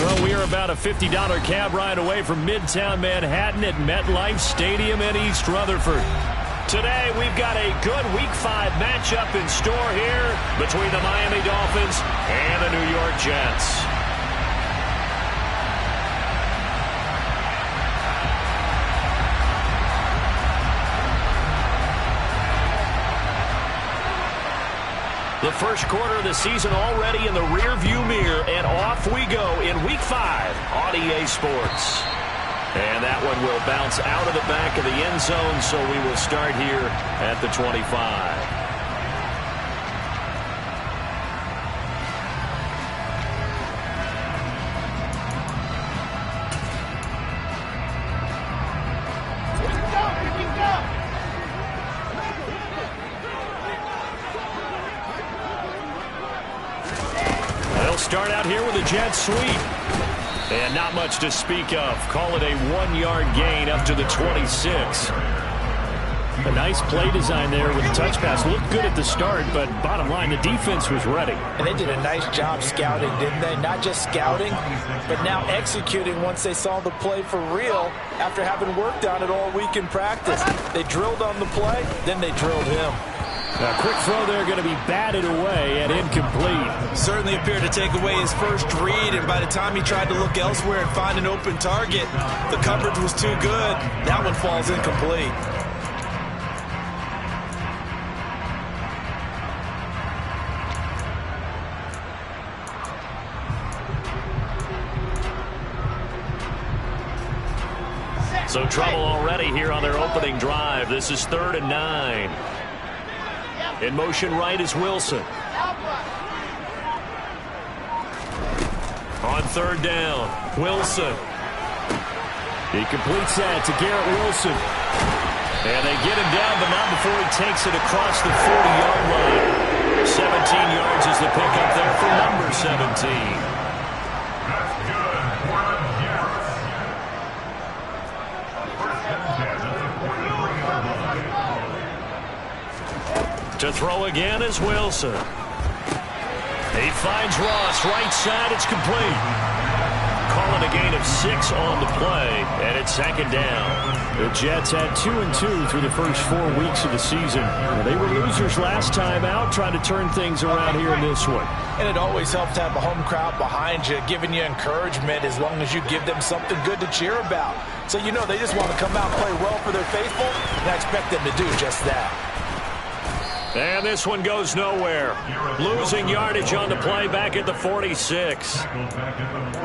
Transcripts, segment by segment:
Well, we are about a $50 cab ride away from Midtown Manhattan at MetLife Stadium in East Rutherford. Today, we've got a good Week 5 matchup in store here between the Miami Dolphins and the New York Jets. The first quarter of the season already in the rearview mirror, and off we go in Week 5 on EA Sports. And that one will bounce out of the back of the end zone, so we will start here at the 25. Start out here with a jet sweep. And not much to speak of. Call it a 1-yard gain up to the 26. A nice play design there with the touch pass. Looked good at the start, but bottom line, the defense was ready. And they did a nice job scouting, didn't they? Not just scouting, but now executing once they saw the play for real after having worked on it all week in practice. They drilled on the play, then they drilled him. A quick throw there going to be batted away and incomplete. Certainly appeared to take away his first read, and by the time he tried to look elsewhere and find an open target, the coverage was too good. That one falls incomplete. So trouble already here on their opening drive. This is 3rd and 9. In motion right is Wilson. On 3rd down, Wilson. He completes that to Garrett Wilson. And they get him down, but not before he takes it across the 40-yard line. 17 yards is the pickup there for number 17. To throw again is Wilson. He finds Ross, right side, it's complete. Calling a gain of 6 on the play, and it's 2nd down. The Jets had 2-2 through the first 4 weeks of the season. They were losers last time out, trying to turn things around here in this one. And it always helps to have a home crowd behind you, giving you encouragement as long as you give them something good to cheer about. So you know they just want to come out and play well for their faithful, and I expect them to do just that. And this one goes nowhere. Losing yardage on the play back at the 46.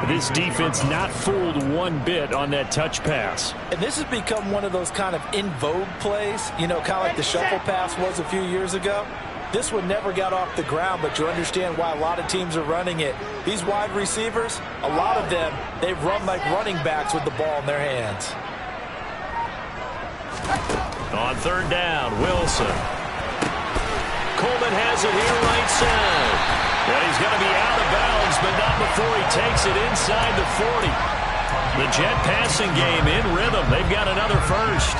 This defense not fooled one bit on that touch pass. And this has become one of those kind of in vogue plays, you know, kind of like the shuffle pass was a few years ago. This one never got off the ground, but you understand why a lot of teams are running it. These wide receivers, a lot of them, they run like running backs with the ball in their hands. On 3rd down, Wilson. Coleman has it here right side. And he's going to be out of bounds, but not before he takes it inside the 40. The Jet passing game in rhythm. They've got another first.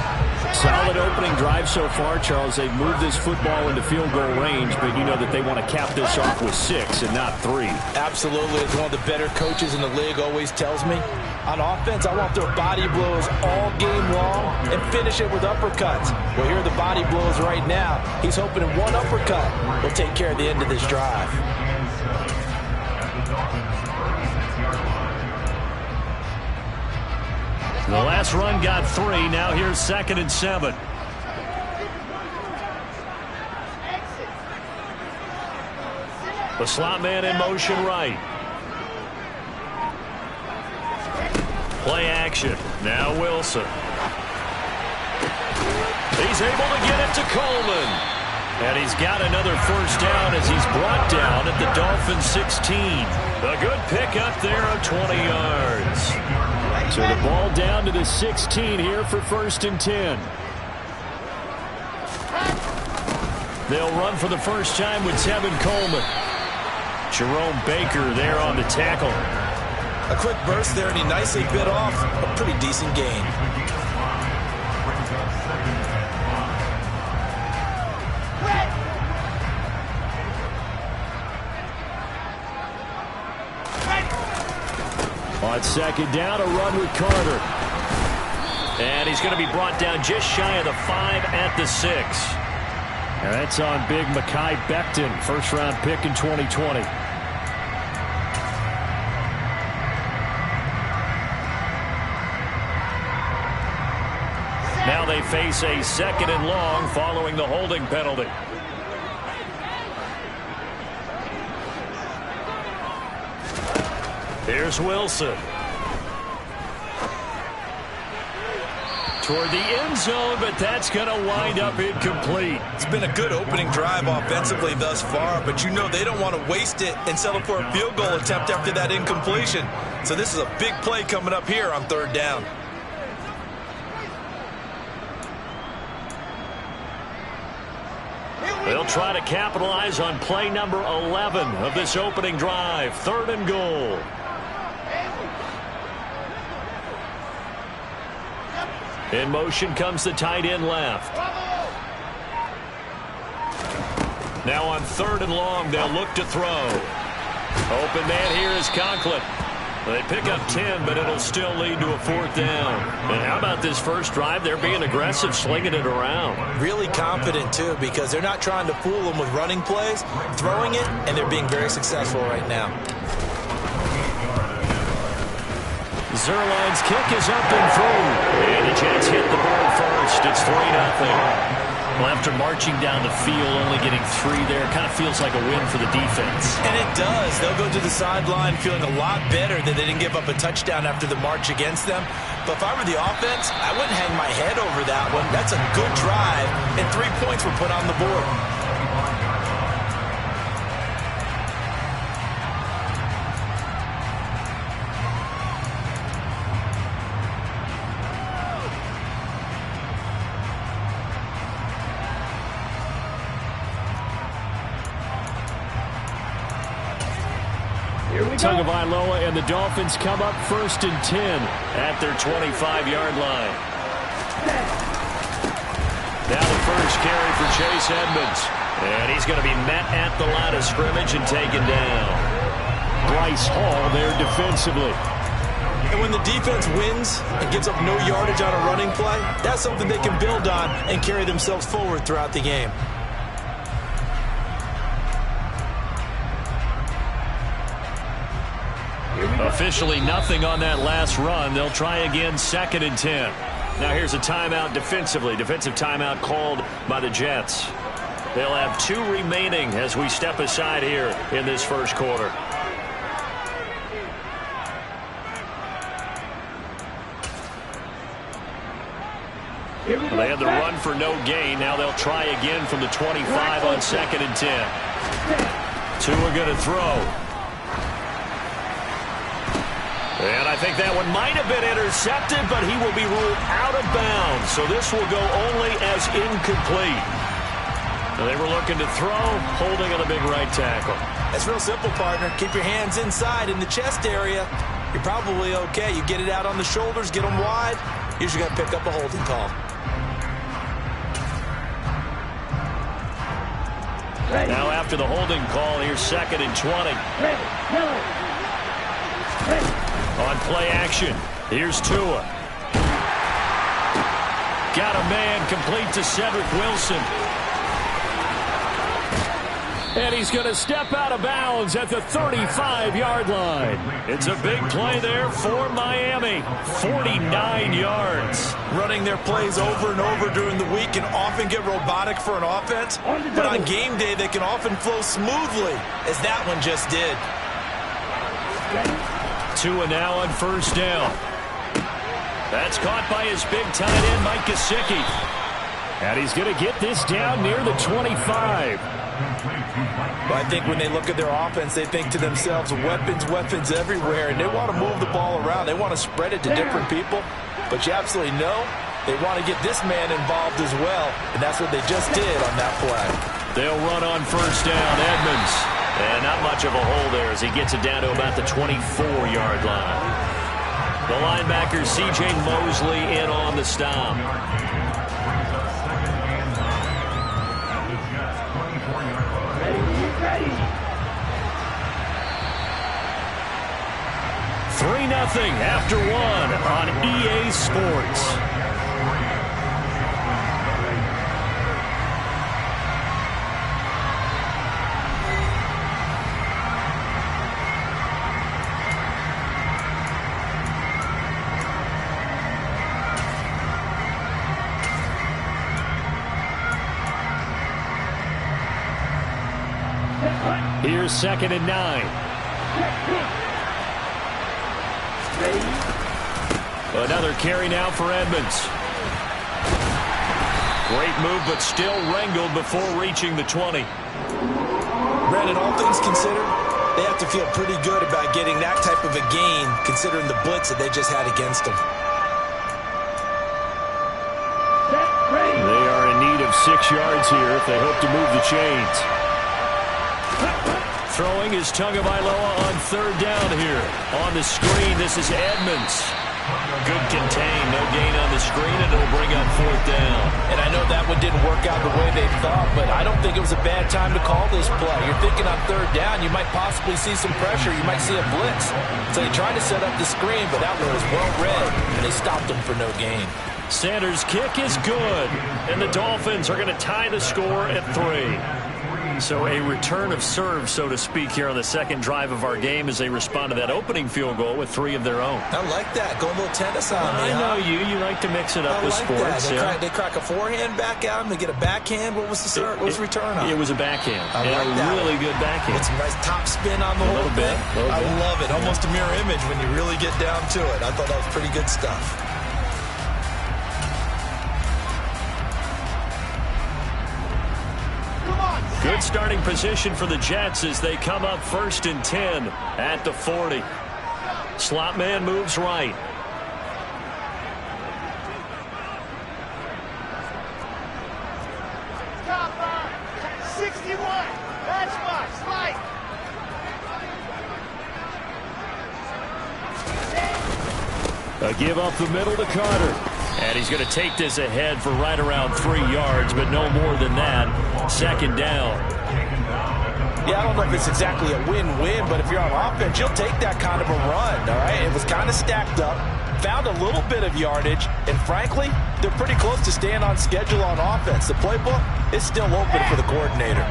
Solid opening drive so far, Charles. They've moved this football into field goal range, but you know that they want to cap this off with 6 and not 3. Absolutely. As one of the better coaches in the league always tells me, on offense, I want their body blows all game long and finish it with uppercuts. Well, here are the body blows right now. He's hoping in one uppercut will take care of the end of this drive. The last run got 3. Now here's 2nd and 7. The slot man in motion right. Play action. Now Wilson. He's able to get it to Coleman. And he's got another first down as he's brought down at the Dolphins 16. A good pickup there of 20 yards. So the ball down to the 16 here for 1st and 10. They'll run for the first time with Tevin Coleman. Jerome Baker there on the tackle. A quick burst there, and he nicely bit off a pretty decent gain. On 2nd down, a run with Carter. And he's going to be brought down just shy of the 5 at the 6. And that's on big Mekhi Becton, first-round pick in 2020. Now they face a 2nd and long following the holding penalty. Here's Wilson. Toward the end zone, but that's going to wind up incomplete. It's been a good opening drive offensively thus far, but you know they don't want to waste it and settle for a field goal attempt after that incompletion. So this is a big play coming up here on 3rd down. They'll try to capitalize on play number 11 of this opening drive. 3rd and goal. In motion comes the tight end left. Now on 3rd and long, they'll look to throw. Open man here is Conklin. They pick up 10, but it'll still lead to a 4th down. And how about this first drive? They're being aggressive, slinging it around. Really confident, too, because they're not trying to fool them with running plays, throwing it, and they're being very successful right now. Zerline's kick is up and through. And the Jets hit the board first. It's 3-0. Well, after marching down the field, only getting 3 there, kind of feels like a win for the defense. And it does. They'll go to the sideline feeling a lot better that they didn't give up a touchdown after the march against them. But if I were the offense, I wouldn't hang my head over that one. That's a good drive, and 3 points were put on the board. Tagovailoa and the Dolphins come up 1st and 10 at their 25-yard line. Now the first carry for Chase Edmonds. And he's going to be met at the line of scrimmage and taken down. Bryce Hall there defensively. And when the defense wins and gets up no yardage on a running play, that's something they can build on and carry themselves forward throughout the game. Officially nothing on that last run. They'll try again 2nd and 10. Now here's a timeout defensively. Defensive timeout called by the Jets. They'll have 2 remaining as we step aside here in this first quarter. They had the run for no gain. Now they'll try again from the 25 on 2nd and 10. 2 are going to throw. And I think that one might have been intercepted, but he will be ruled out of bounds. So this will go only as incomplete. They were looking to throw, holding on the big right tackle. That's real simple, partner. Keep your hands inside in the chest area. You're probably okay. You get it out on the shoulders, get them wide. Usually got to pick up a holding call. Now after the holding call, here's 2nd and 20. On play action, here's Tua. Got a man complete to Cedric Wilson. And he's going to step out of bounds at the 35-yard line. It's a big play there for Miami. 49 yards. Running their plays over and over during the week can often get robotic for an offense, but on game day they can often flow smoothly, as that one just did. Tua now on first down. That's caught by his big tight end, Mike Gesicki. And he's going to get this down near the 25. Well, I think when they look at their offense, they think to themselves, weapons everywhere, and they want to move the ball around. They want to spread it to different people, but you absolutely know they want to get this man involved as well, and that's what they just did on that play. They'll run on first down, Edmonds. And not much of a hole there as he gets it down to about the 24-yard line. The linebacker, C.J. Mosley, in on the stop. Ready. 3-0 after one on EA Sports. Here's 2nd and 9. Another carry now for Edmonds. Great move, but still wrangled before reaching the 20. Brandon, all things considered, they have to feel pretty good about getting that type of a gain, considering the blitz that they just had against them. They are in need of 6 yards here if they hope to move the chains. Throwing is Tagovailoa on 3rd down here. On the screen, this is Edmonds. Good contain, no gain on the screen, and it'll bring up 4th down. And I know that one didn't work out the way they thought, but I don't think it was a bad time to call this play. You're thinking on 3rd down, you might possibly see some pressure. You might see a blitz. So they tried to set up the screen, but that one was well read, and they stopped him for no gain. Sanders' kick is good, and the Dolphins are going to tie the score at 3. So a return of serve, so to speak, here on the second drive of our game as they respond to that opening field goal with 3 of their own. I like that. Going a little tennis on me. I know you. You like to mix it up with sports. They crack a forehand back at him. They get a backhand. What was the serve? What was the return on? It was a backhand. I like that. Really good backhand. With some nice top spin on the whole thing. I love it. Almost a mirror image when you really get down to it. I thought that was pretty good stuff. Good starting position for the Jets as they come up 1st and 10 at the 40. Slot man moves right. Copper, 61, matchbox, light. A give up the middle to Carter. And he's going to take this ahead for right around 3 yards, but no more than that. 2nd down. Yeah, I don't know if it's exactly a win-win, but if you're on offense, you'll take that kind of a run, all right? It was kind of stacked up, found a little bit of yardage, and frankly, they're pretty close to staying on schedule on offense. The playbook is still open for the coordinator.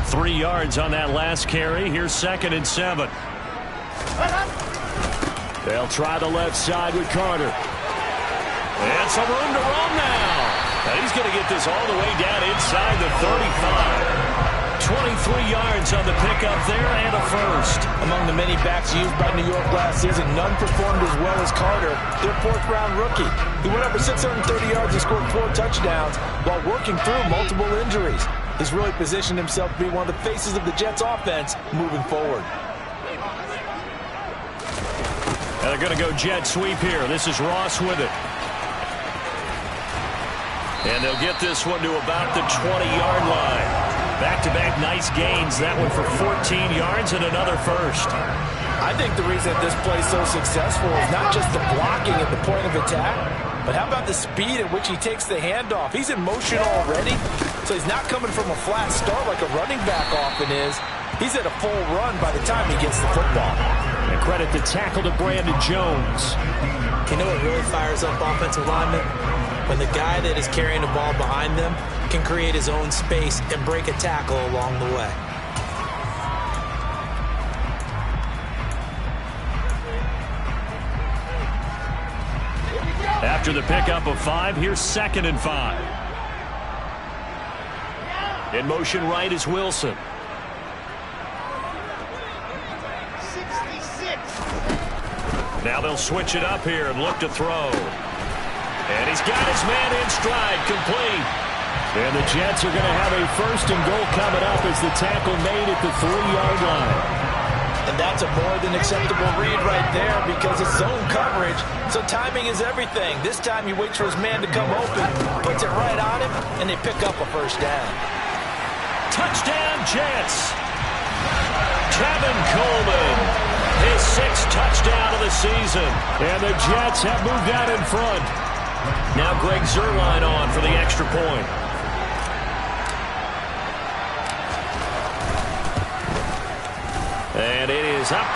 3 yards on that last carry. Here's 2nd and 7. They'll try the left side with Carter. And some room to run now. And he's going to get this all the way down inside the 35. 23 yards on the pickup there and a first. Among the many backs used by New York last season, none performed as well as Carter, their 4th-round rookie. He went over 630 yards and scored 4 touchdowns while working through multiple injuries. He's really positioned himself to be one of the faces of the Jets' offense moving forward. And they're going to go jet sweep here. This is Ross with it. And they'll get this one to about the 20-yard line. Back-to-back nice gains. That one for 14 yards and another first. I think the reason that this play is so successful is not just the blocking at the point of attack, but how about the speed at which he takes the handoff? He's in motion already, so he's not coming from a flat start like a running back often is. He's at a full run by the time he gets the football. And credit the tackle to Brandon Jones. You know what really fires up offensive linemen? When the guy that is carrying the ball behind them can create his own space and break a tackle along the way. After the pickup of 5, here's 2nd and 5. In motion right is Wilson. 66. Now they'll switch it up here and look to throw. And he's got his man in stride, complete. And the Jets are going to have a 1st and goal coming up as the tackle made at the 3-yard line. And that's a more than acceptable read right there because it's zone coverage, so timing is everything. This time he waits for his man to come open, puts it right on him, and they pick up a 1st down. Touchdown, Jets. Kevin Coleman, his 6th touchdown of the season. And the Jets have moved out in front. Now Greg Zuerlein on for the extra point. And it is up.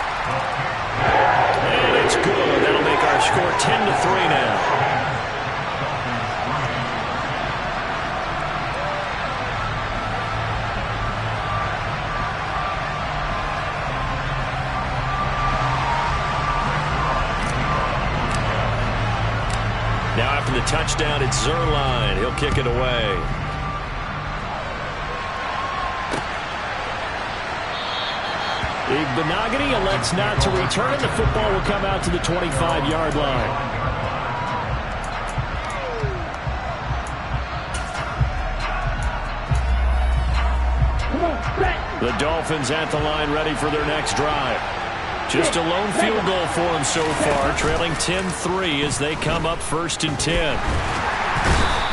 And it's good. That'll make our score 10-3 now. Now after the touchdown, it's Zuerlein. He'll kick it away. Benogany elects not to return. The football will come out to the 25-yard line. The Dolphins at the line ready for their next drive. Just a lone field goal for them so far, trailing 10-3 as they come up 1st and 10.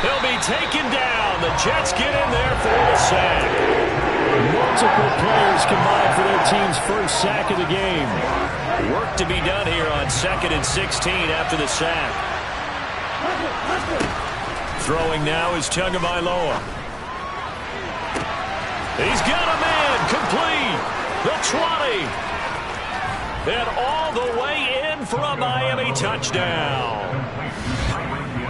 He'll be taken down. The Jets get in there for the sack. Multiple players combined for their team's 1st sack of the game. Work to be done here on 2nd and 16 after the sack. Throwing now is Tagovailoa. He's got a man complete. The 20. And all the way in for a Miami touchdown.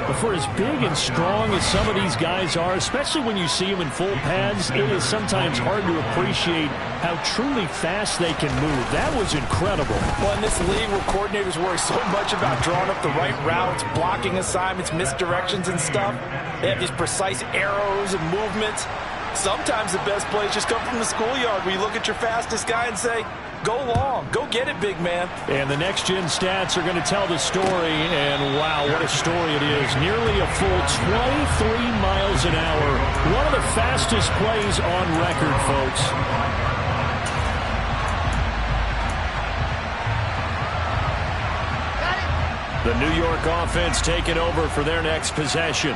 But for as big and strong as some of these guys are, especially when you see them in full pads, it is sometimes hard to appreciate how truly fast they can move. That was incredible. Well, in this league where coordinators worry so much about drawing up the right routes, blocking assignments, misdirections and stuff, they have these precise arrows and movements. Sometimes the best plays just come from the schoolyard where you look at your fastest guy and say, go long. Go get it, big man. And the next-gen stats are going to tell the story, and wow, what a story it is. Nearly a full 23 miles an hour. One of the fastest plays on record, folks. The New York offense taking over for their next possession.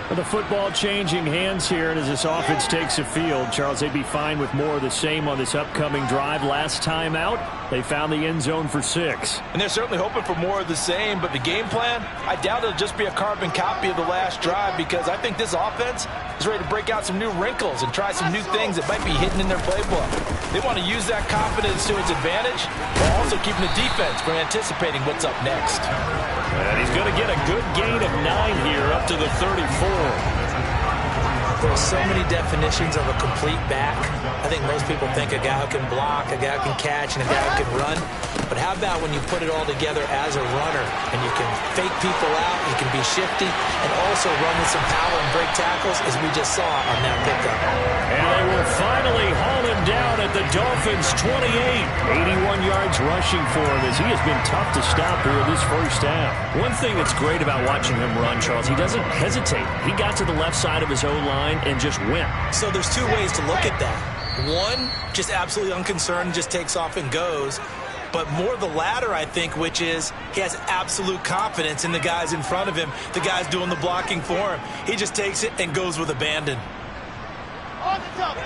The football changing hands here, and as this offense takes the field, Charles, they'd be fine with more of the same on this upcoming drive. Last time out, they found the end zone for 6. And they're certainly hoping for more of the same, but the game plan, I doubt it'll just be a carbon copy of the last drive because I think this offense is ready to break out some new wrinkles and try some new things that might be hidden in their playbook. They want to use that confidence to its advantage while also keeping the defense from anticipating what's up next. And he's going to get a good gain of 9 here up to the 34. There's so many definitions of a complete back. I think most people think a guy who can block, a guy who can catch, and a guy who can run. But how about when you put it all together as a runner and you can fake people out, you can be shifty, and also run with some power and break tackles, as we just saw on that pickup. And they will finally haul him down at the Dolphins' 28. 81 yards rushing for him as he has been tough to stop here this first half. One thing that's great about watching him run, Charles, he doesn't hesitate. He got to the left side of his O-line and just went. So there's two ways to look at that. One, just absolutely unconcerned, just takes off and goes. But more the latter, I think, which is he has absolute confidence in the guys in front of him, the guys doing the blocking for him. He just takes it and goes with abandon. On the double.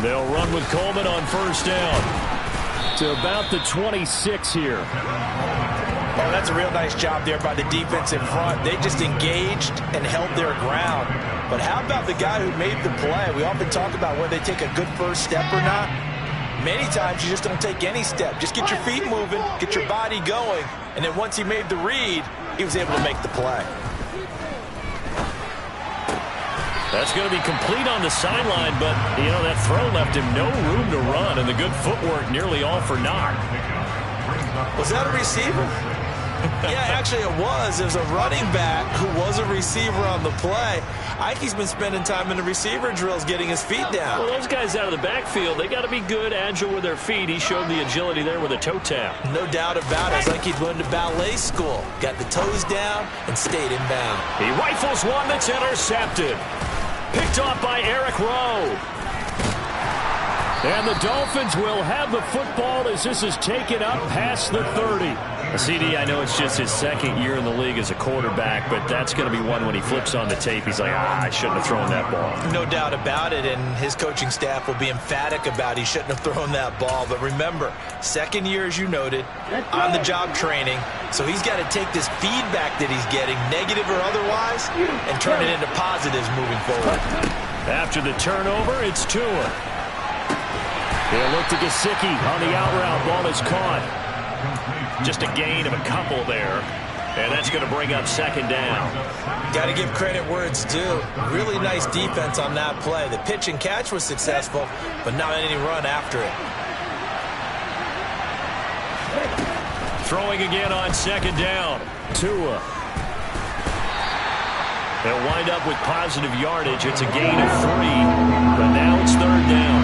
They'll run with Coleman on first down to about the 26 here. Oh, that's a real nice job there by the defense in front. They just engaged and held their ground. But how about the guy who made the play? We often talk about whether they take a good first step or not. Many times you just don't take any step. Just get your feet moving, get your body going, and then once he made the read, he was able to make the play. That's going to be complete on the sideline, but, you know, that throw left him no room to run, and the good footwork nearly all for naught. Was that a receiver? Yeah, actually it was. It was a running back who was a receiver on the play. Ike's been spending time in the receiver drills getting his feet down. Well, those guys out of the backfield, they got to be good, agile with their feet. He showed the agility there with a toe tap. No doubt about it. It's like he'd went to ballet school. Got the toes down and stayed in bound. He rifles one that's intercepted. Picked off by Eric Rowe. And the Dolphins will have the football as this is taken up past the 30. CD, I know it's just his second year in the league as a quarterback, but that's going to be one when he flips on the tape. He's like, I shouldn't have thrown that ball. No doubt about it, and his coaching staff will be emphatic about he shouldn't have thrown that ball. But remember, second year, as you noted, on-the-job training, so he's got to take this feedback that he's getting, negative or otherwise, and turn it into positives moving forward. After the turnover, it's Tua. They'll look to Gesicki on the out route. Ball is caught. Just a gain of a couple there. And that's going to bring up second down. Got to give credit where it's due. Really nice defense on that play. The pitch and catch was successful, but not any run after it. Throwing again on second down. Tua. They'll wind up with positive yardage. It's a gain of 3, but now it's third down.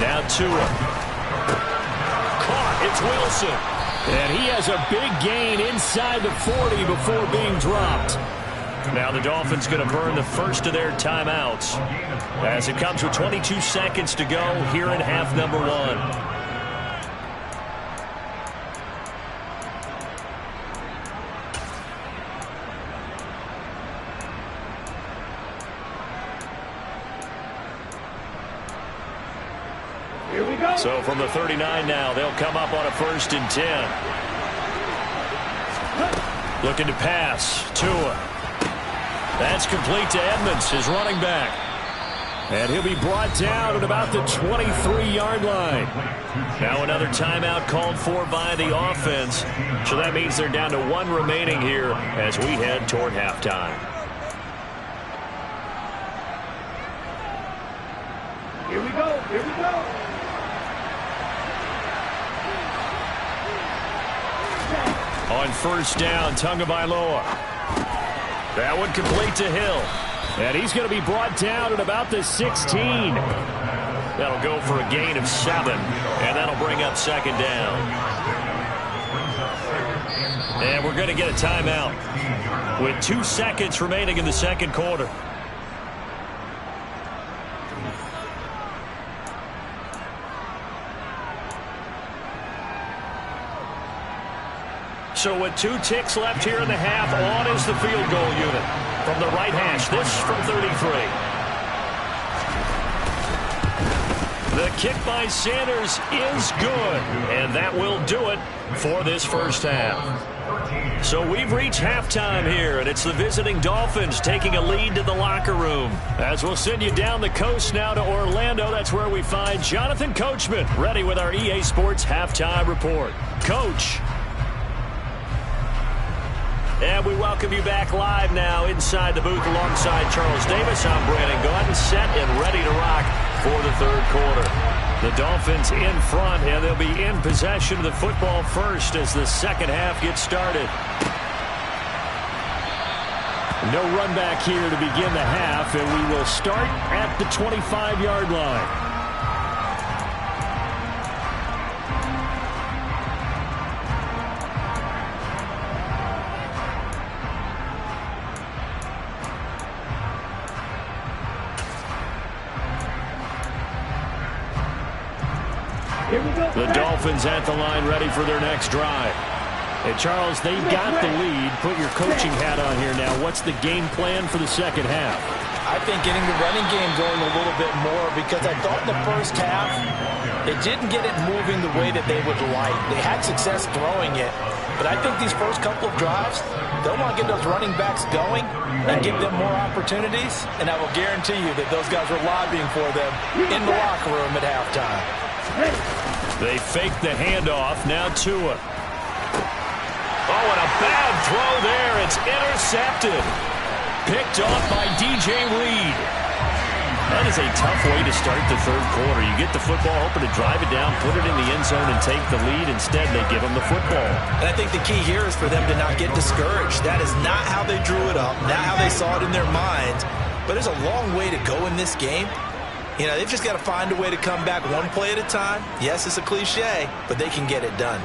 Now Tua. Caught. It's Wilson. And he has a big gain inside the 40 before being dropped. Now the Dolphins going to burn the first of their timeouts as it comes with 22 seconds to go here in half number 1. So from the 39 now, they'll come up on a 1st and 10. Looking to pass. Tua. That's complete to Edmonds, his running back. And he'll be brought down at about the 23-yard line. Now another timeout called for by the offense. So that means they're down to 1 remaining here as we head toward halftime. Here we go. Here we go. On 1st down, Tagovailoa. That one complete to Hill. And he's going to be brought down at about the 16. That'll go for a gain of 7. And that'll bring up second down. And we're going to get a timeout with 2 seconds remaining in the second quarter. So with 2 ticks left here in the half, on is the field goal unit from the right hash. This from 33. The kick by Sanders is good, and that will do it for this first half. So we've reached halftime here, and it's the visiting Dolphins taking a lead to the locker room. As we'll send you down the coast now to Orlando, that's where we find Jonathan Coachman ready with our EA Sports halftime report. Coach. And we welcome you back live now inside the booth alongside Charles Davis. I'm Brandon Gaudin, set and ready to rock for the third quarter. The Dolphins in front, and they'll be in possession of the football first as the second half gets started. No run back here to begin the half, and we will start at the 25-yard line. The Dolphins at the line ready for their next drive. And Charles, they've got the lead. Put your coaching hat on here now. What's the game plan for the second half? I think getting the running game going a little bit more, because I thought in the first half they didn't get it moving the way that they would like. They had success throwing it, but I think these first couple of drives, they'll want to get those running backs going and give them more opportunities, and I will guarantee you that those guys were lobbying for them in the locker room at halftime. They fake the handoff. Now Tua. Oh, and a bad throw there. It's intercepted. Picked off by DJ Reed. That is a tough way to start the third quarter. You get the football, hoping to drive it down, put it in the end zone, and take the lead. Instead, they give them the football. And I think the key here is for them to not get discouraged. That is not how they drew it up, not how they saw it in their minds. But there's a long way to go in this game. You know, they've just got to find a way to come back one play at a time. Yes, it's a cliche, but they can get it done.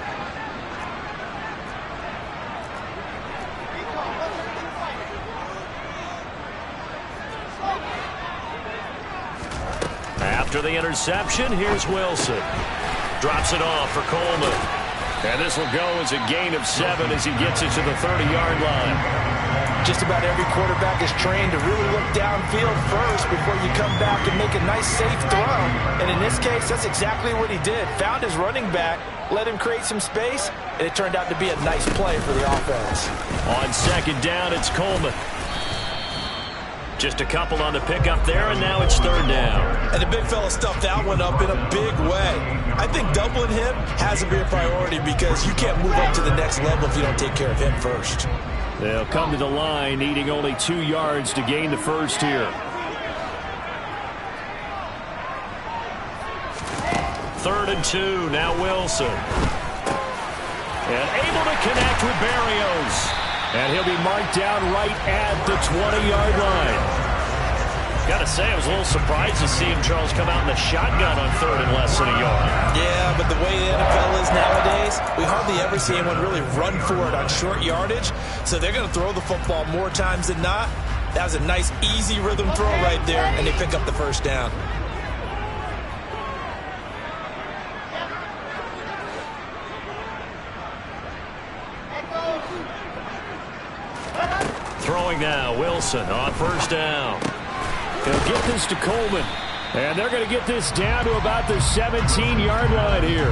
After the interception, here's Wilson. Drops it off for Coleman. And this will go as a gain of 7 as he gets it to the 30-yard line. Just about every quarterback is trained to really look downfield first before you come back and make a nice, safe throw. And in this case, that's exactly what he did. Found his running back, let him create some space, and it turned out to be a nice play for the offense. On second down, it's Coleman. Just a couple on the pickup there, and now it's third down. And the big fella stuffed that one up in a big way. I think doubling him has to be a priority because you can't move up to the next level if you don't take care of him first. They'll come to the line, needing only 2 yards to gain the first here. Third and 2, now Wilson. And able to connect with Berrios. And he'll be marked down right at the 20-yard line. Got to say, I was a little surprised to see him, Charles, come out in the shotgun on third and less than a yard. Yeah, but the way the NFL is nowadays, we hardly ever see anyone really run for it on short yardage. So they're going to throw the football more times than not. That was a nice, easy rhythm throw right there, and they pick up the first down. Throwing now, Wilson on first down. He'll get this to Coleman. And they're going to get this down to about the 17-yard line here.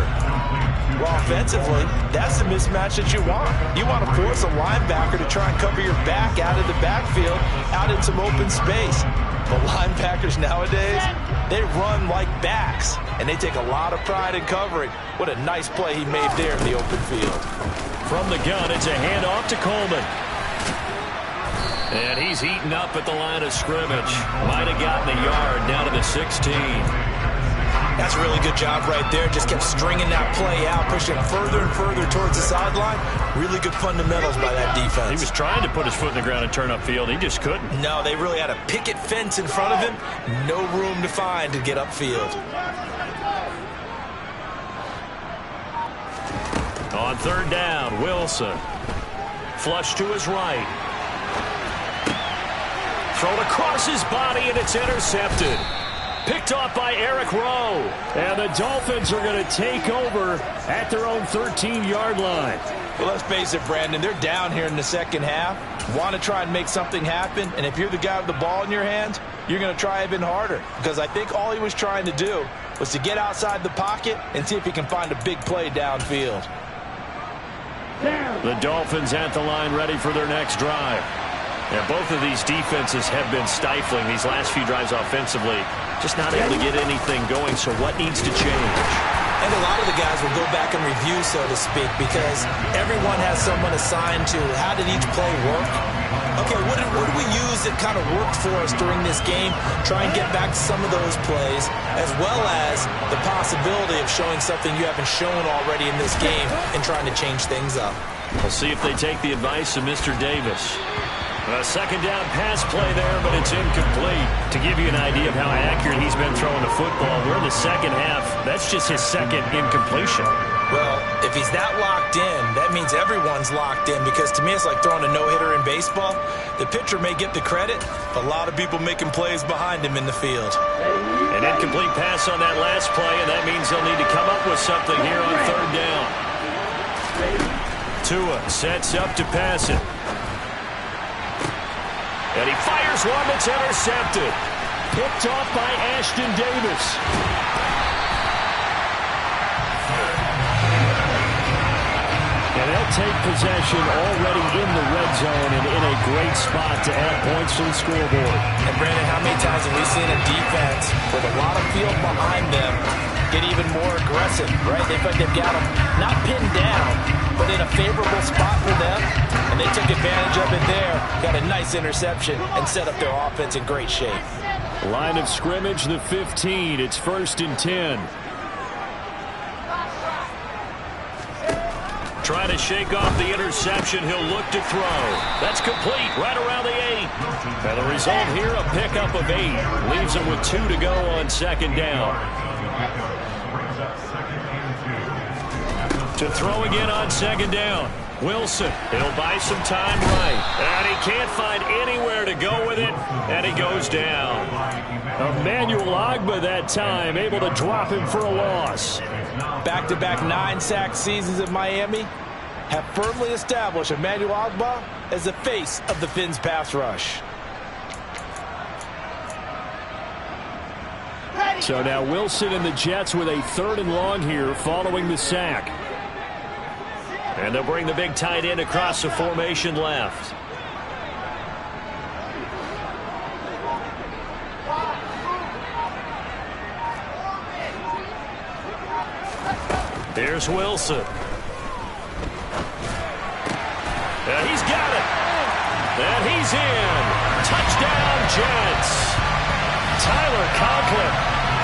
Well, offensively, that's the mismatch that you want. You want to force a linebacker to try and cover your back out of the backfield, out in some open space. But linebackers nowadays, they run like backs, and they take a lot of pride in covering. What a nice play he made there in the open field. From the gun, it's a handoff to Coleman. And he's eaten up at the line of scrimmage. Might have gotten a yard down to the 16. That's a really good job right there. Just kept stringing that play out, pushing it further and further towards the sideline. Really good fundamentals by that defense. He was trying to put his foot in the ground and turn upfield. He just couldn't. No, they really had a picket fence in front of him. No room to find to get upfield. On third down, Wilson. Flush to his right. Thrown across his body, and it's intercepted. Picked off by Eric Rowe. And the Dolphins are going to take over at their own 13-yard line. Well, let's face it, Brandon, they're down here in the second half. Want to try and make something happen, and if you're the guy with the ball in your hands, you're going to try even harder. Because I think all he was trying to do was to get outside the pocket and see if he can find a big play downfield. The Dolphins at the line, ready for their next drive. And both of these defenses have been stifling these last few drives offensively. Just not able to get anything going, so what needs to change? And a lot of the guys will go back and review, so to speak, because everyone has someone assigned to how did each play work. Okay, what did we use that kind of worked for us during this game? Try and get back to some of those plays, as well as the possibility of showing something you haven't shown already in this game and trying to change things up. We'll see if they take the advice of Mr. Davis. A second down pass play there, but it's incomplete. To give you an idea of how accurate he's been throwing the football, we're in the second half. That's just his second incompletion. Well, if he's that locked in, that means everyone's locked in, because to me it's like throwing a no-hitter in baseball. The pitcher may get the credit, but a lot of people making plays behind him in the field. An incomplete pass on that last play, and that means they'll need to come up with something here on third down. Tua sets up to pass it. And he fires one that's intercepted. Picked off by Ashton Davis. And they'll take possession already in the red zone and in a great spot to add points to the scoreboard. And, Brandon, how many times have we seen a defense with a lot of field behind them get even more aggressive, right? They've got them not pinned down, but in a favorable spot for them, and they took advantage of it there. Got a nice interception and set up their offense in great shape. Line of scrimmage, the 15. It's 1st and 10. Trying to shake off the interception. He'll look to throw. That's complete right around the 8. And the result here, a pickup of 8. Leaves him with 2 to go on 2nd down. To throw again on 2nd down. Wilson, he'll buy some time right. And he can't find anywhere to go with it. And he goes down. Emmanuel Ogbah that time, able to drop him for a loss. Back-to-back 9-sack seasons at Miami have firmly established Emmanuel Ogbah as the face of the Fins pass rush. So now Wilson and the Jets with a 3rd and long here following the sack. And they'll bring the big tight end across the formation left. Here's Wilson. And he's got it. And he's in. Touchdown, Jets. Tyler Conklin,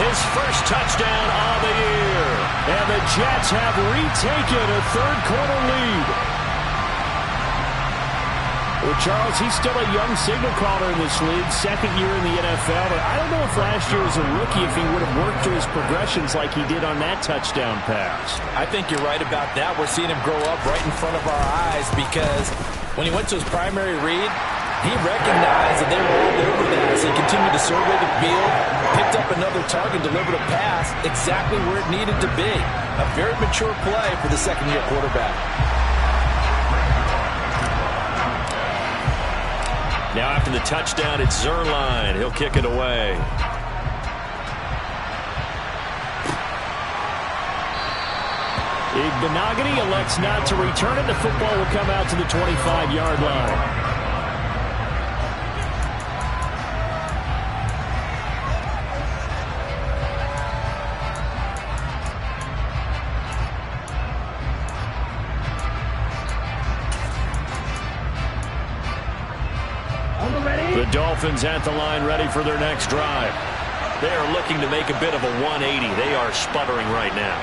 his first touchdown of the year. And the Jets have retaken a 3rd-quarter lead. Well, Charles, he's still a young signal caller in this league, 2nd year in the NFL. But I don't know if last year as a rookie, if he would have worked through his progressions like he did on that touchdown pass. I think you're right about that. We're seeing him grow up right in front of our eyes because when he went to his primary read, he recognized that they were all over that as he continued to survey the field, picked up another target, delivered a pass exactly where it needed to be. A very mature play for the 2nd-year quarterback. Now after the touchdown, it's Zerline. He'll kick it away. Igbenogany elects not to return it. The football will come out to the 25-yard line. The Dolphins at the line ready for their next drive. They are looking to make a bit of a 180. They are sputtering right now.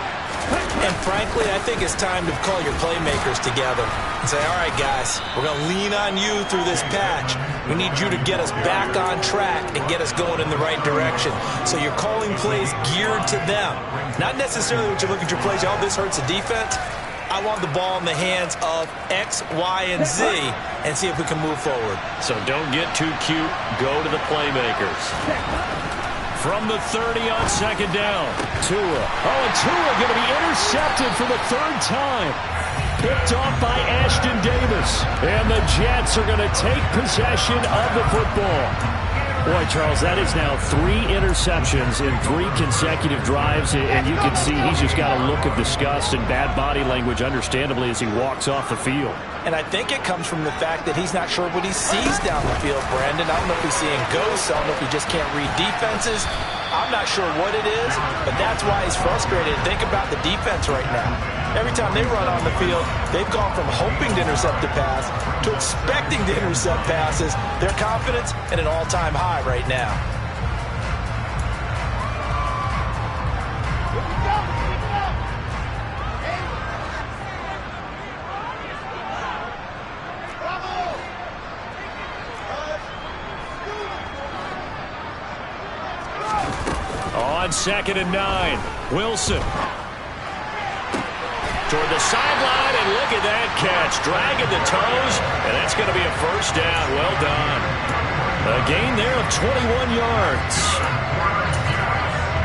And frankly, I think it's time to call your playmakers together and say, all right, guys, we're going to lean on you through this patch. We need you to get us back on track and get us going in the right direction. So you're calling plays geared to them. Not necessarily what you look at your plays, oh, this hurts the defense. I want the ball in the hands of X, Y, and Z and see if we can move forward. So don't get too cute. Go to the playmakers. From the 30 on 2nd down. Tua. Oh, and Tua going to be intercepted for the 3rd time. Picked off by Ashton Davis. And the Jets are going to take possession of the football. Boy, Charles, that is now 3 interceptions in 3 consecutive drives, and you can see he's just got a look of disgust and bad body language, understandably, as he walks off the field. And I think it comes from the fact that he's not sure what he sees down the field, Brandon. I don't know if he's seeing ghosts. I don't know if he just can't read defenses. I'm not sure what it is, but that's why he's frustrated. Think about the defense right now. Every time they run on the field, they've gone from hoping to intercept a pass to expecting to intercept passes. Their confidence at an all-time high right now. On 2nd and 9, Wilson. Toward the sideline, and look at that catch. Dragging the toes, and that's going to be a 1st down. Well done. A gain there of 21 yards.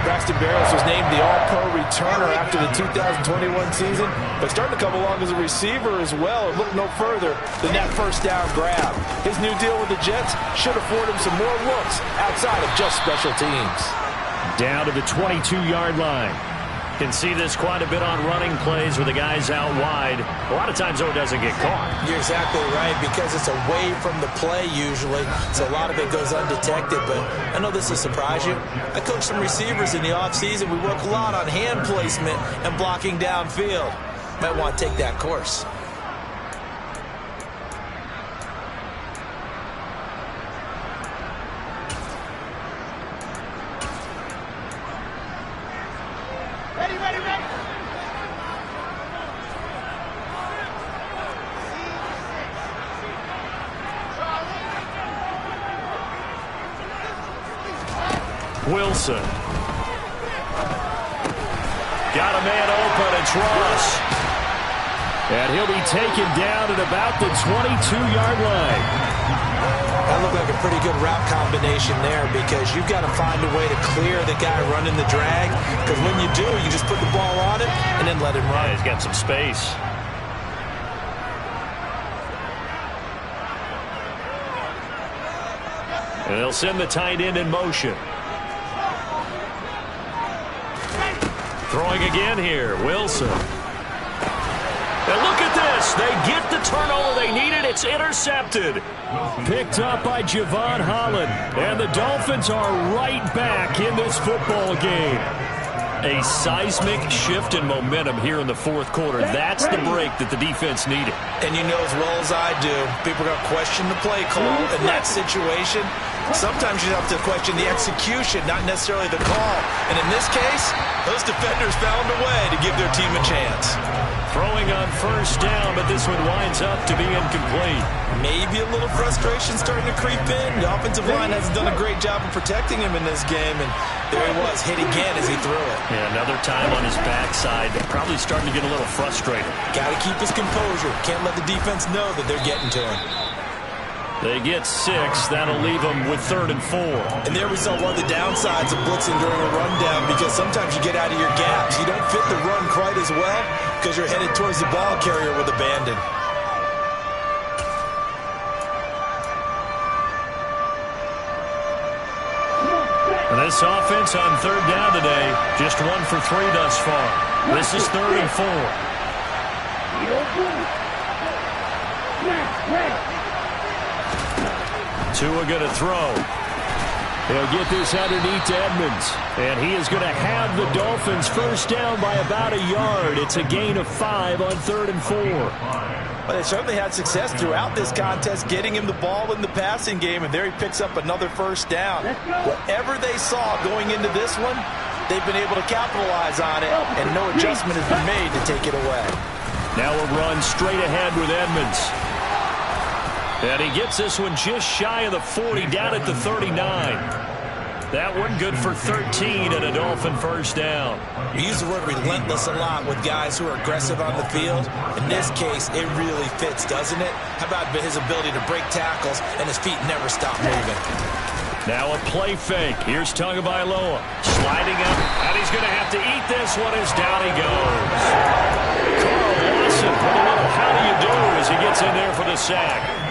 Braxton Berrios was named the All-Pro returner after the 2021 season, but starting to come along as a receiver as well and look no further than that 1st down grab. His new deal with the Jets should afford him some more looks outside of just special teams. Down to the 22-yard line. Can see this quite a bit on running plays with the guys out wide. A lot of times, though, it doesn't get caught. You're exactly right, because it's away from the play usually, so a lot of it goes undetected. But I know this will surprise you. I coach some receivers in the offseason. We work a lot on hand placement and blocking downfield. Might want to take that course. Wilson. Got a man open. It's Ross. And he'll be taken down at about the 22-yard line. That looked like a pretty good route combination there because you've got to find a way to clear the guy running the drag. Because when you do, you just put the ball on it and then let him run. Yeah, he's got some space. And they'll send the tight end in motion. Throwing again here, Wilson. And look at this. They get the turnover they needed. It's intercepted. Picked up by Javon Holland. And the Dolphins are right back in this football game. A seismic shift in momentum here in the fourth quarter. That's the break that the defense needed. And you know as well as I do, people are going to question the play call in that situation. Sometimes you have to question the execution, not necessarily the call. And in this case, those defenders found a way to give their team a chance. Throwing on first down, but this one winds up to be incomplete. Maybe a little frustration starting to creep in. The offensive line hasn't done a great job of protecting him in this game, and there he was, hit again as he threw it. Yeah, another time on his backside. Probably starting to get a little frustrated. Got to keep his composure. Can't let the defense know that they're getting to him. They get 6. That'll leave them with 3rd and 4. And there we saw one of the downsides of blitzing during a rundown because sometimes you get out of your gaps. You don't fit the run quite as well because you're headed towards the ball carrier with abandon. And this offense on 3rd down today, just 1 for 3 thus far. This is 3rd and 4. Tua going to throw. He'll get this underneath to Edmonds. And he is going to have the Dolphins first down by about a yard. It's a gain of 5 on 3rd and 4. Well, they certainly had success throughout this contest, getting him the ball in the passing game, and there he picks up another first down. Whatever they saw going into this one, they've been able to capitalize on it, and no adjustment has been made to take it away. Now a run straight ahead with Edmonds. And he gets this one just shy of the 40, down at the 39. That one good for 13 and a Dolphin first down. We use the word relentless a lot with guys who are aggressive on the field. In this case, it really fits, doesn't it? How about his ability to break tackles and his feet never stop moving? Now a play fake. Here's Tagovailoa sliding up, and he's going to have to eat this one as down he goes. Carl Lawson with a little how do you do as he gets in there for the sack.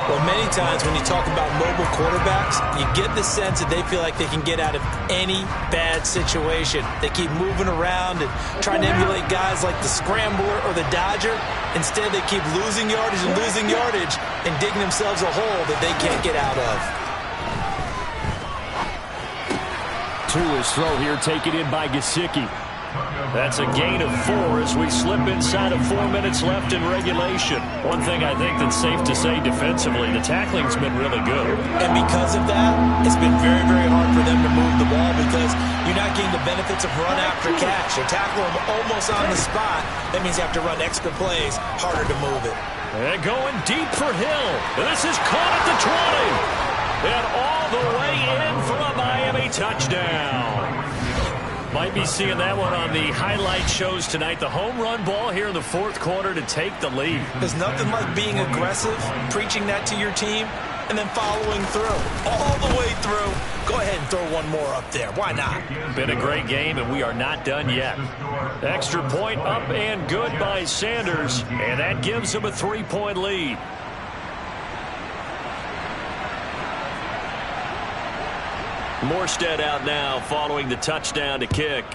Well, many times when you talk about mobile quarterbacks, you get the sense that they feel like they can get out of any bad situation. They keep moving around and trying to emulate guys like the Scrambler or the Dodger. Instead, they keep losing yardage and digging themselves a hole that they can't get out of. Tua's throw here taken in by Gesicki. That's a gain of 4 as we slip inside of 4 minutes left in regulation. One thing I think that's safe to say defensively, the tackling's been really good. And because of that, it's been very, very hard for them to move the ball because you're not getting the benefits of run after catch. You're tackling them almost on the spot. That means you have to run extra plays, harder to move it. And going deep for Hill. This is caught at the 20. And all the way in for a Miami touchdown. Might be seeing that one on the highlight shows tonight. The home run ball here in the fourth quarter to take the lead. There's nothing like being aggressive, preaching that to your team, and then following through. All the way through. Go ahead and throw one more up there. Why not? Been a great game, and we are not done yet. Extra point up and good by Sanders, and that gives them a 3-point lead. Morstead out now following the touchdown to kick.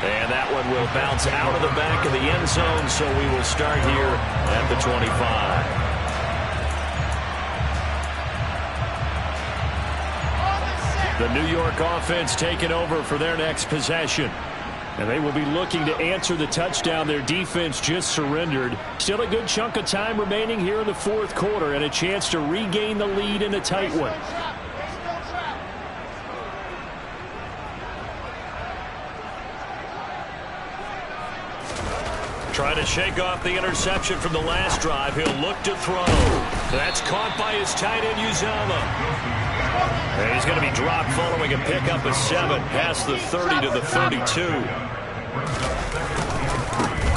And that one will bounce out of the back of the end zone, so we will start here at the 25. The New York offense taking over for their next possession. And they will be looking to answer the touchdown their defense just surrendered. Still a good chunk of time remaining here in the fourth quarter and a chance to regain the lead in a tight one. Trying to shake off the interception from the last drive. He'll look to throw. That's caught by his tight end, Uzama. And he's going to be dropped following a pickup of 7 past the 30 to the 32.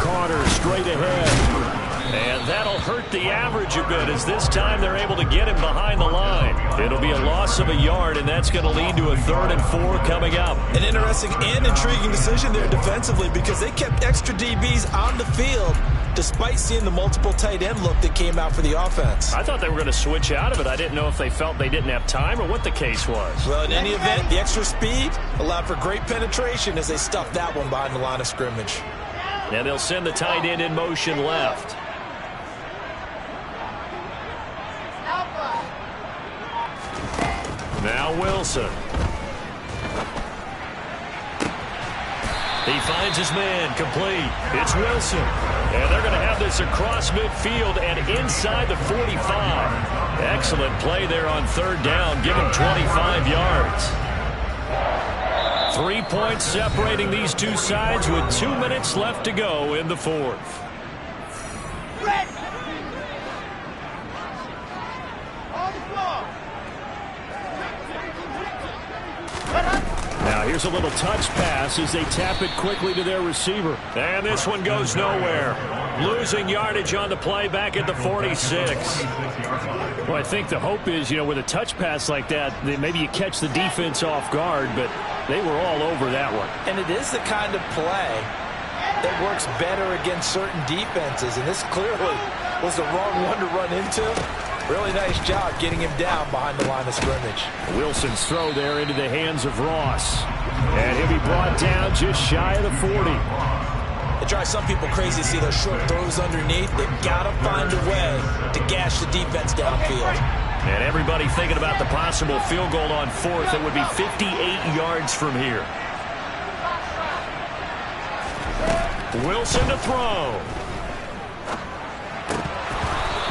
Carter straight ahead. And that'll hurt the average a bit, as this time they're able to get him behind the line. It'll be a loss of a yard, and that's going to lead to a 3rd and 4 coming up. An interesting and intriguing decision there defensively, because they kept extra DBs on the field despite seeing the multiple tight end look that came out for the offense. I thought they were going to switch out of it. I didn't know if they felt they didn't have time or what the case was. Well, in any event, the extra speed allowed for great penetration as they stuffed that one behind the line of scrimmage. And they'll send the tight end in motion left. Now Wilson. He finds his man, complete. It's Wilson. And they're going to have this across midfield and inside the 45. Excellent play there on 3rd down. Give him 25 yards. 3 points separating these two sides with 2 minutes left to go in the 4th. Now here's a little touch pass as they tap it quickly to their receiver. And this one goes nowhere. Losing yardage on the play back at the 46. Well, I think the hope is, with a touch pass like that maybe you catch the defense off guard, but they were all over that one. And it is the kind of play that works better against certain defenses, and this clearly was the wrong one to run into. Really nice job getting him down behind the line of scrimmage. Wilson's throw there into the hands of Ross. And he'll be brought down just shy of the 40. It drives some people crazy to see those short throws underneath. They've got to find a way to gash the defense downfield. And everybody thinking about the possible field goal on 4th. It would be 58 yards from here. Wilson to throw.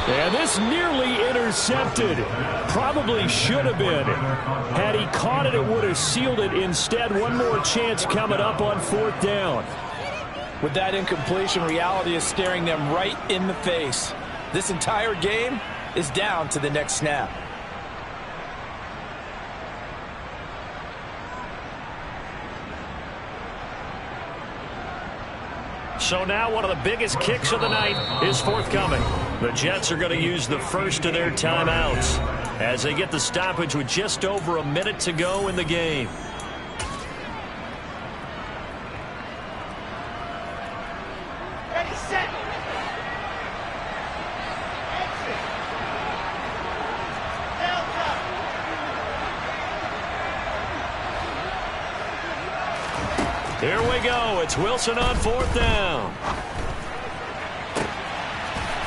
And this nearly intercepted. Probably should have been. Had he caught it, it would have sealed it. Instead, one more chance coming up on 4th down. With that incompletion, reality is staring them right in the face. This entire game is down to the next snap. So now one of the biggest kicks of the night is forthcoming. The Jets are going to use the first of their timeouts as they get the stoppage with just over a minute to go in the game. Ready, set. Here we go. It's Wilson on 4th down.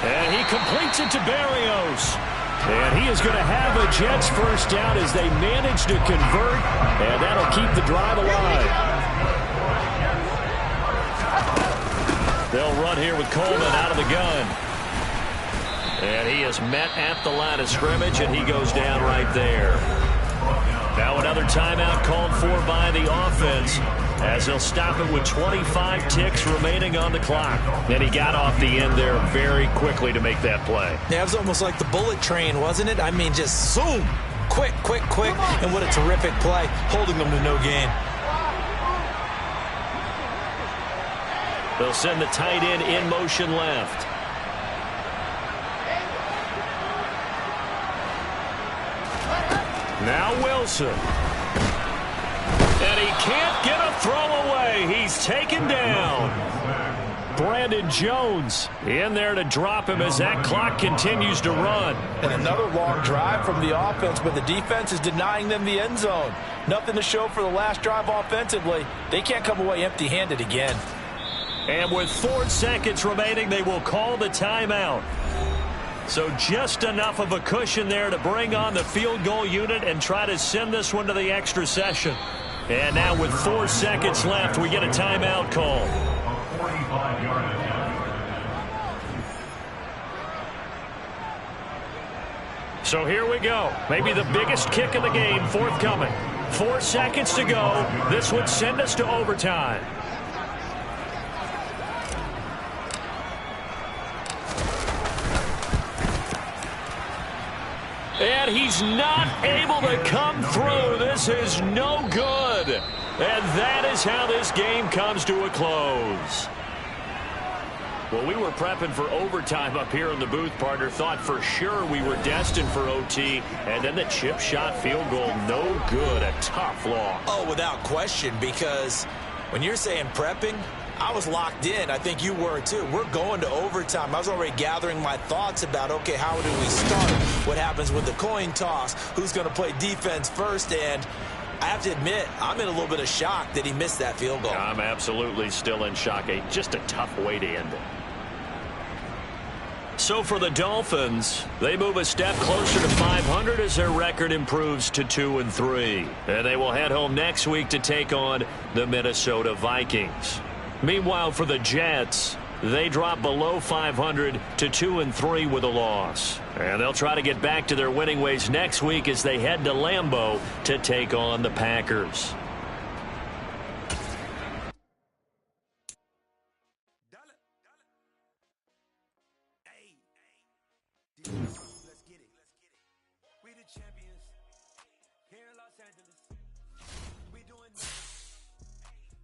And he completes it to Berrios. And he is going to have a Jets first down as they manage to convert. And that'll keep the drive alive. They'll run here with Coleman out of the gun. And he is met at the line of scrimmage, and he goes down right there. Now another timeout called for by the offense, as they'll stop it with 25 ticks remaining on the clock. And he got off the end there very quickly to make that play. Yeah, it was almost like the bullet train, wasn't it? I mean, just zoom. Quick, quick, quick. And what a terrific play, holding them to no gain. They'll send the tight end in motion left. Now Wilson. And he can't get a throw away. He's taken down. Brandon Jones in there to drop him as that clock continues to run. And another long drive from the offense, but the defense is denying them the end zone. Nothing to show for the last drive offensively. They can't come away empty-handed again. And with 4 seconds remaining, they will call the timeout. So just enough of a cushion there to bring on the field goal unit and try to send this one to the extra session. And now with 4 seconds left, we get a timeout call. So here we go. Maybe the biggest kick of the game forthcoming. 4 seconds to go. This would send us to overtime. And he's not able to come through. This is no good. And that is how this game comes to a close. Well, we were prepping for overtime up here in the booth, partner. Thought for sure we were destined for OT. And then the chip shot field goal, no good. A tough loss. Oh, without question, because when you're saying prepping, I was locked in. I think you were too. We're going to overtime. I was already gathering my thoughts about, okay, how do we start? What happens with the coin toss? Who's going to play defense first? And I have to admit, I'm in a little bit of shock that he missed that field goal. I'm absolutely still in shock. Just a tough way to end it. So for the Dolphins, they move a step closer to 500 as their record improves to 2-3. And they will head home next week to take on the Minnesota Vikings. Meanwhile, for the Jets, they drop below 500 to 2-3 with a loss. And they'll try to get back to their winning ways next week as they head to Lambeau to take on the Packers. Let's get it. We the champions here in Los Angeles. We doing numbers.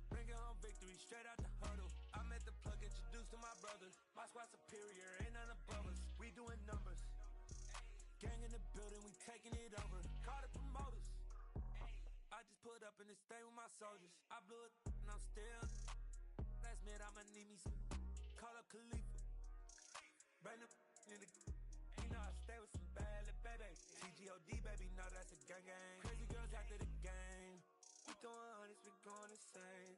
Bringing home victory straight out the huddle. I met the plug, introduced to my brothers. My squad superior, ain't none above us. We doing numbers. Gang in the building, we taking it over. Call the promoters. I just put up in this thing with my soldiers. I blew it and I'm still. Last minute I'ma need me some. Call up Khalifa. Bring them in the. I stay with some bad little baby. CGOD, baby, no, that's a gang gang. Crazy girls after the game. We throwing hundreds, we going insane.